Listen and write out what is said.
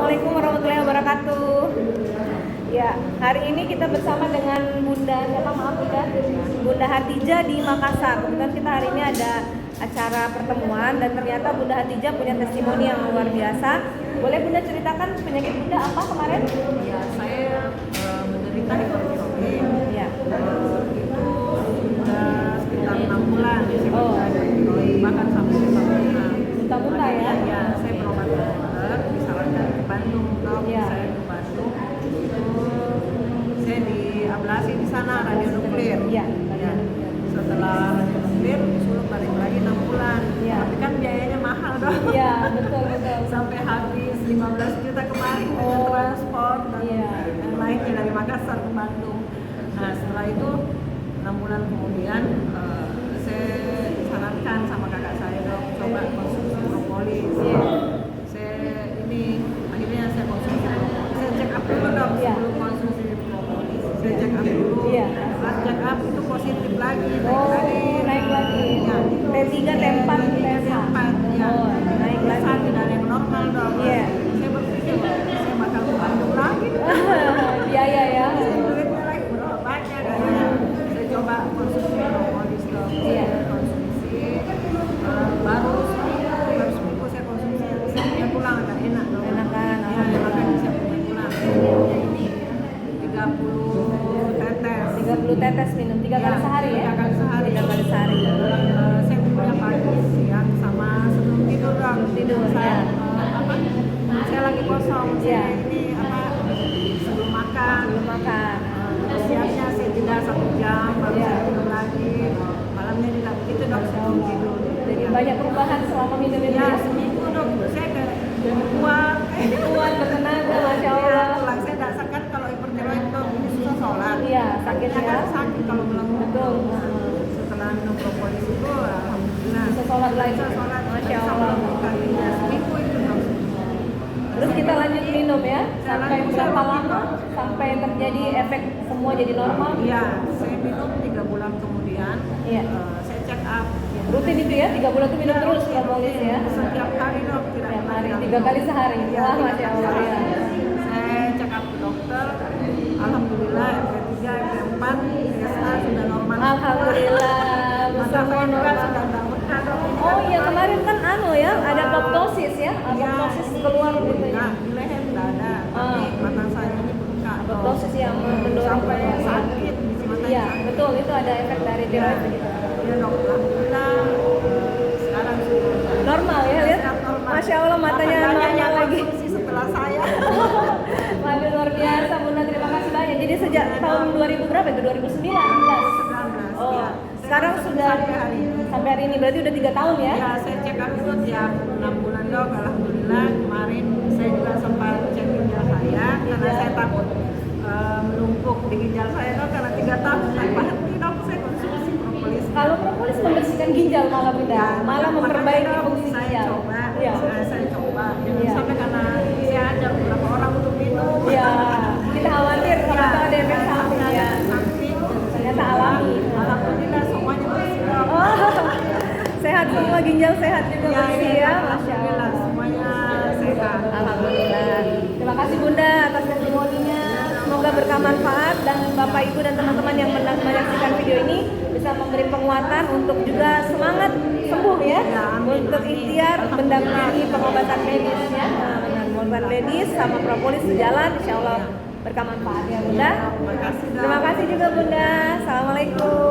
Assalamualaikum warahmatullahi wabarakatuh. Ya, hari ini kita bersama dengan Bunda, siapa maaf Bunda Hatijah di Makassar. Kebetulan kita hari ini ada acara pertemuan dan ternyata Bunda Hatijah punya testimoni yang luar biasa. Boleh Bunda ceritakan penyakit Bunda apa kemarin? Ya, saya menderita hipertiroid. Ya. Itu sudah sekitar 6 bulan. Bahkan sampai 5 bulan. Muntah-muntah ya? Ya, saya berobat ke dokter, disarankan ke Bandung. Ya. Saya ke Bandung. Saya di ablasi di sana, radio nuklir. Ya. Setelah radio nuklir, disuruh balik lagi 6 bulan. Ya. Tapi kan biayanya mahal dong. Iya, betul. Sampai habis 15 juta kemarin dengan transport dan yang lainnya dari Makassar ke Bandung. Nah, setelah itu 6 bulan kemudian saya disarankan sama kakak saya, dok, coba konsumsi propolis. Akhirnya saya konsumsi propolis. Saya check up dulu, dok, sebelum konsumsi propolis. Saya check up dulu. Setelah check up itu positif lagi, naik lagi. Ya, T3, T4, T4. Ya. Naik lagi. Saat tidak ada yang normal, dok. Saya berpikir saya bakal ke Bandung lagi. Biaya ya. Duitnya lagi berapa banyak kayaknya. Saya coba konsumsi propolis, dok. Konsumsi baru seminggu saya konsumsi. Saya punya pulang agak enak, dok. Enak kan? Ya, makanya saya punya pulang. Ini 30 tetes. 30 tetes minum 3 kali sehari ya? 3 kali sehari. 3 kali sehari. Saya punya pagi, siang, sama sebelum tidur, dok. Tidur, saya saya lagi kosong. Sebelum makan. Siangnya saya jeda 1 jam, baru saya tidur lagi. Malamnya juga begitu, dok, sebelum tidur. Jadi banyak perubahan selama minum itu ya? Seminggu, dok, saya kayak jadi kuat. Kuat, bertenaga, Masya Allah. Tulang saya dasar kan kalau hipertiroid, dok, ini susah sholat. Iya, sakitnya kan sakit kalau belum. Betul. Setelah minum propolis itu, alhamdulillah. Bisa sholat lagi. Bisa sholat, Masya Allah. kalinya seminggu itu, dok. Terus kita lanjut minum ya? Sampai lanjut, berapa saya lama? Sampai terjadi efek semua jadi normal? Iya, saya minum 3 bulan kemudian. Iya. Saya check up. Rutin itu ya? 3 bulan itu minum terus propolis ya? Setiap hari, dok, tidak Setiap pernah hari, hilang. 3 kali sehari. Iya, Wah, 3 Masya kali Allah ya. sehari. Saya check up ke dokter. Alhamdulillah, FP3, FP4, PSA sudah normal. Alhamdulillah. Masa saya juga sudah tidak pernah, dok. Oh iya, kemarin kan ya, ada apoptosis ya? Apoptosis keluar gitu ya? Nah, di leher tidak ada, tapi mata saya ini bengkak. Apoptosis yang mendorong sampai keluar. sakit di mata. Iya, betul, itu ada efek dari tiroid begitu. Ya, dok, alhamdulillah sekarang sudah Normal ya, lihat? normal. Masya Allah, matanya normal yang lagi. konsumsi setelah saya. Waduh, luar biasa Bunda, terima kasih banyak. Jadi sejak tahun 2000 berapa itu? 2019? 19. Oh, Ya. sekarang sudah sampai hari ini berarti udah 3 tahun ya? Ya, saya cek up itu tiap 6 bulan, dok. Alhamdulillah kemarin saya juga sempat cek ginjal saya karena saya takut menumpuk di ginjal saya, dok, karena 3 tahun tanpa henti, dok, saya konsumsi propolis. Kalau propolis membersihkan ginjal malah Bunda, malah memperbaiki fungsi ginjal. Saya coba. Sampai karena saya ajak beberapa orang untuk minum. Iya, kita khawatir kalau ada efek samping ya. Ternyata alami. Alhamdulillah semuanya bersih, dok. Sehat semua, ginjal sehat juga bersih ya, Masya Alhamdulillah Allah. semuanya sehat. Alhamdulillah. Terima kasih Bunda atas testimoninya. Semoga berkah manfaat dan Bapak Ibu dan teman-teman yang menyaksikan video ini bisa memberi penguatan untuk juga semangat sembuh ya. Untuk ikhtiar mendampingi pengobatan medis ya. Pengobatan medis sama propolis sejalan, insya Allah berkah manfaat ya Bunda. Terima kasih juga Bunda. Assalamualaikum.